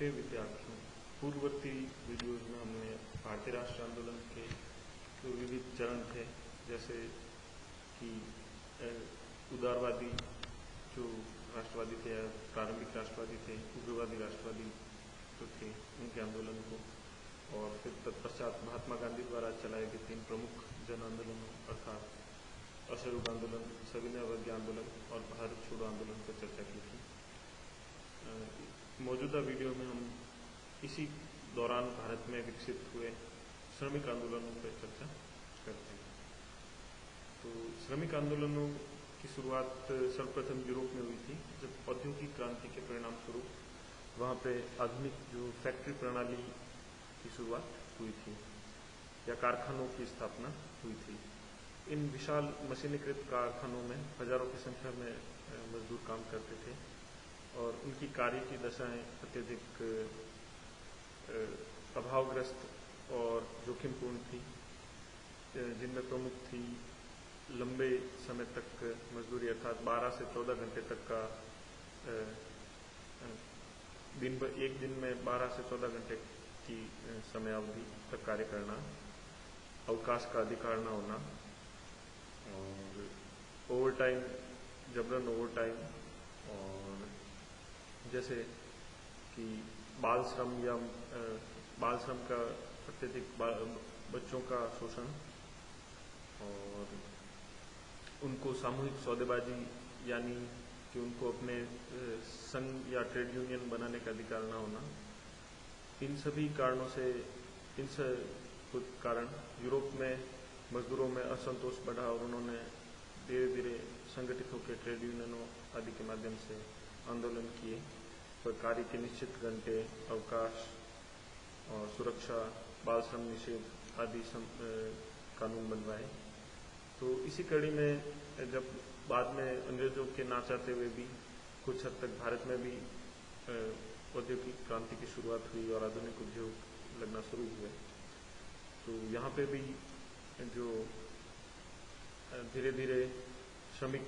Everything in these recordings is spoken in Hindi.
प्रिय विद्यार्थियों, पूर्ववर्ती वीडियोज में हमने भारतीय राष्ट्र आंदोलन के जो विविध चरण थे, जैसे कि उदारवादी जो राष्ट्रवादी थे या प्रारंभिक राष्ट्रवादी थे, उग्रवादी राष्ट्रवादी जो थे उनके आंदोलन को, और फिर तत्पश्चात महात्मा गांधी द्वारा चलाए गए 3 प्रमुख जन आंदोलनों अर्थात असहयोग आंदोलन, सविनय अवज्ञा आंदोलन और भारत छोड़ो आंदोलन पर चर्चा की थी। मौजूदा वीडियो में हम इसी दौरान भारत में विकसित हुए श्रमिक आंदोलनों पर चर्चा करते हैं। तो श्रमिक आंदोलनों की शुरुआत सर्वप्रथम यूरोप में हुई थी, जब औद्योगिक क्रांति के परिणाम स्वरूप वहाँ पे आधुनिक जो फैक्ट्री प्रणाली की शुरुआत हुई थी या कारखानों की स्थापना हुई थी। इन विशाल मशीनीकृत कारखानों में हजारों की संख्या में मजदूर काम करते थे और उनकी कार्य की दशाएं अत्यधिक अभावग्रस्त और जोखिमपूर्ण थी, जिनमें प्रमुख थी लंबे समय तक मजदूरी अर्थात 12 से 14 घंटे तक का एक दिन में 12 से 14 घंटे की समय अवधि तक कार्य करना, अवकाश का अधिकार न होना और ओवरटाइम, जबरन ओवरटाइम, और जैसे कि बाल श्रम या बाल श्रम का अत्यधिक बच्चों का शोषण और उनको सामूहिक सौदेबाजी यानी कि उनको अपने संघ या ट्रेड यूनियन बनाने का अधिकार न होना। इन सभी कारणों से कारण यूरोप में मजदूरों में असंतोष बढ़ा और उन्होंने धीरे धीरे संगठित होकर ट्रेड यूनियनों आदि के माध्यम से आंदोलन किए पर कार्य के निश्चित घंटे, अवकाश और सुरक्षा, बाल श्रम निषेध आदि कानून बनवाए। तो इसी कड़ी में जब बाद में अंग्रेजों के ना चाहते हुए भी कुछ हद तक भारत में भी औद्योगिक क्रांति की शुरुआत हुई और आधुनिक उद्योग लगना शुरू हुए, तो यहाँ पे भी जो धीरे धीरे श्रमिक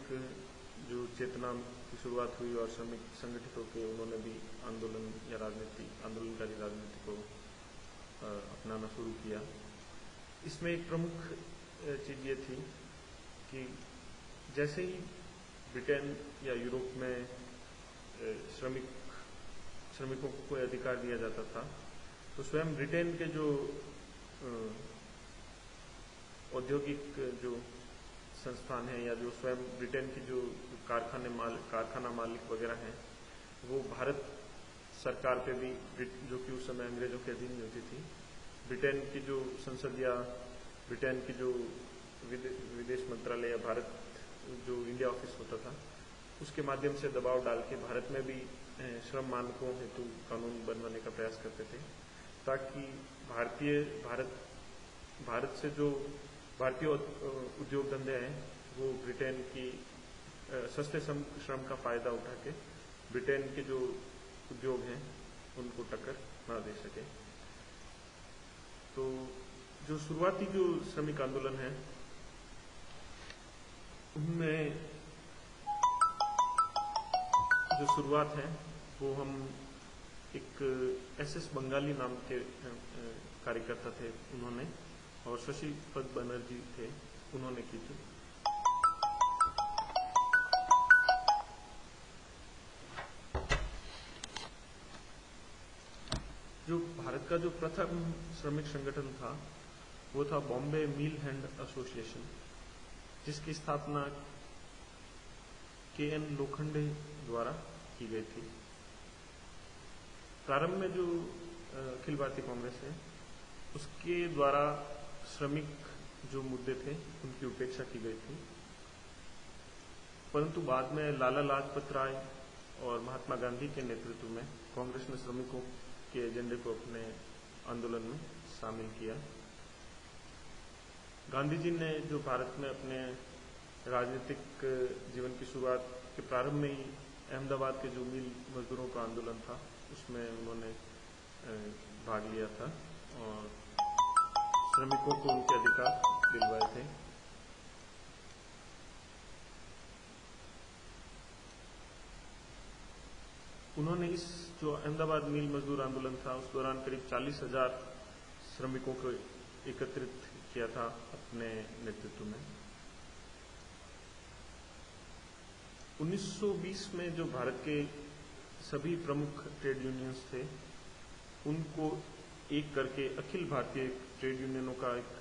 जो चेतना की शुरुआत हुई और श्रमिक संगठित होकर उन्होंने भी आंदोलनकारी राजनीति को अपनाना शुरू किया। इसमें एक प्रमुख चीज़ ये थी कि जैसे ही ब्रिटेन या यूरोप में श्रमिकों को कोई अधिकार दिया जाता था, तो स्वयं ब्रिटेन के जो औद्योगिक जो संस्थान है या जो स्वयं ब्रिटेन की जो कारखाना मालिक वगैरह हैं, वो भारत सरकार पे भी, जो कि उस समय अंग्रेजों के अधीन होती थी, ब्रिटेन की जो संसद या ब्रिटेन की जो विदेश मंत्रालय या भारत जो इंडिया ऑफिस होता था, उसके माध्यम से दबाव डाल के भारत में भी श्रम मानकों हेतु कानून बनवाने का प्रयास करते थे, ताकि भारत से जो भारतीय उद्योग धंधे हैं वो ब्रिटेन की सस्ते श्रम का फायदा उठा के ब्रिटेन के जो उद्योग हैं उनको टक्कर ना दे सके। तो जो शुरुआती जो श्रमिक आंदोलन है उनमें जो शुरुआत है वो हम एक SS बंगाली नाम के कार्यकर्ता थे उन्होंने, और शशि पद बनर्जी थे, उन्होंने की थी। जो भारत का जो प्रथम श्रमिक संगठन था वो था बॉम्बे मिल हैंड एसोसिएशन, जिसकी स्थापना KN लोखंडे द्वारा की गई थी। प्रारंभ में जो अखिल भारतीय कांग्रेस है उसके द्वारा श्रमिक जो मुद्दे थे उनकी उपेक्षा की गई थी, परंतु बाद में लाला लाजपत राय और महात्मा गांधी के नेतृत्व में कांग्रेस ने श्रमिकों के एजेंडे को अपने आंदोलन में शामिल किया। गांधी जी ने जो भारत में अपने राजनीतिक जीवन की शुरुआत के प्रारंभ में ही अहमदाबाद के जो मिल मजदूरों का आंदोलन था उसमें उन्होंने भाग लिया था और श्रमिकों को उनके अधिकार दिलवाए थे। उन्होंने इस जो अहमदाबाद मिल मजदूर आंदोलन था उस दौरान करीब 40,000 श्रमिकों को एकत्रित किया था अपने नेतृत्व में। 1920 में जो भारत के सभी प्रमुख ट्रेड यूनियंस थे उनको एक करके अखिल भारतीय ट्रेड यूनियनों का एक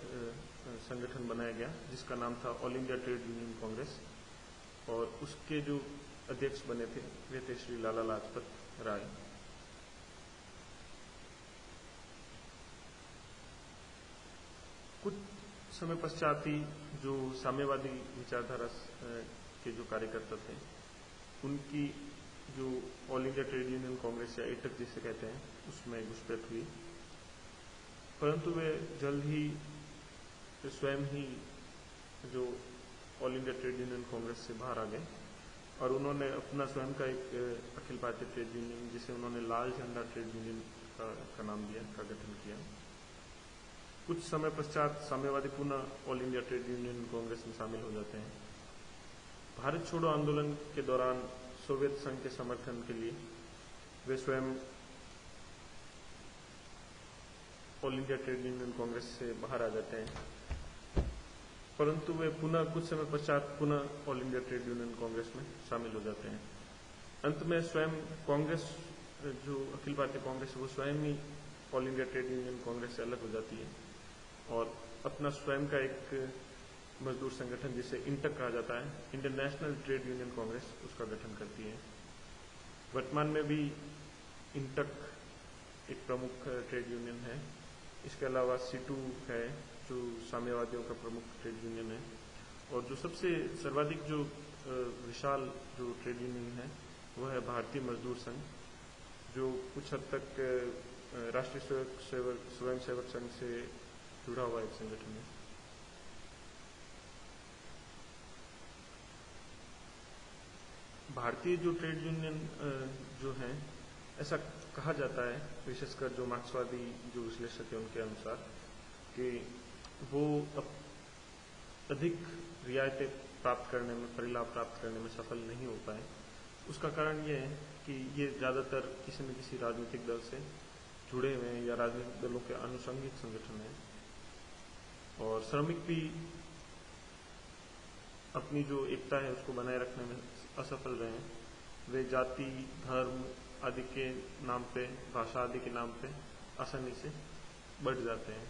संगठन बनाया गया जिसका नाम था all India Trade Union Congress, और उसके जो अध्यक्ष बने थे वे थे श्री लाला लाजपत राय। कुछ समय पश्चात ही जो साम्यवादी विचारधारा के जो कार्यकर्ता थे उनकी जो all India Trade Union Congress या एटक जिसे कहते हैं उसमें घुसपैठ हुई, परंतु वे जल्द ही स्वयं ही जो all India Trade Union Congress से बाहर आ गए और उन्होंने अपना स्वयं का एक अखिल भारतीय ट्रेड यूनियन जिसे उन्होंने लाल झंडा ट्रेड यूनियन का नाम दिया का गठन किया। कुछ समय पश्चात साम्यवादी पुनः all India Trade Union Congress में शामिल हो जाते हैं। भारत छोड़ो आंदोलन के दौरान सोवियत संघ के समर्थन के लिए वे स्वयं all India Trade Union Congress से बाहर आ जाते हैं, परंतु वे पुनः कुछ समय पश्चात पुनः all India Trade Union Congress में शामिल हो जाते हैं। अंत में स्वयं कांग्रेस जो अखिल भारतीय कांग्रेस है वो स्वयं ही All India Trade Union Congress से अलग हो जाती है और अपना स्वयं का एक मजदूर संगठन जिसे इंटक कहा जाता है, Indian national trade Union Congress, उसका गठन करती है। वर्तमान में भी इंटक एक प्रमुख ट्रेड यूनियन है। इसके अलावा सीटू है जो साम्यवादियों का प्रमुख ट्रेड यूनियन है, और जो सबसे सर्वाधिक जो विशाल जो ट्रेड यूनियन है वह है भारतीय मजदूर संघ, जो कुछ हद तक राष्ट्रीय स्वयंसेवक संघ से जुड़ा हुआ एक संगठन है। भारतीय जो ट्रेड यूनियन जो है, ऐसा कहा जाता है विशेषकर जो मार्क्सवादी जो विश्लेषक है उनके अनुसार कि वो अधिक रियायतें प्राप्त करने में, परिलाभ प्राप्त करने में सफल नहीं हो पाए। उसका कारण ये है कि ये ज़्यादातर किसी न किसी राजनीतिक दल से जुड़े हुए हैं या राजनीतिक दलों के आनुषंगिक संगठन हैं, और श्रमिक भी अपनी जो एकता है उसको बनाए रखने में असफल रहे हैं। वे जाति, धर्म आदि के नाम पे, भाषा आदि के नाम पे आसानी से बढ़ जाते हैं।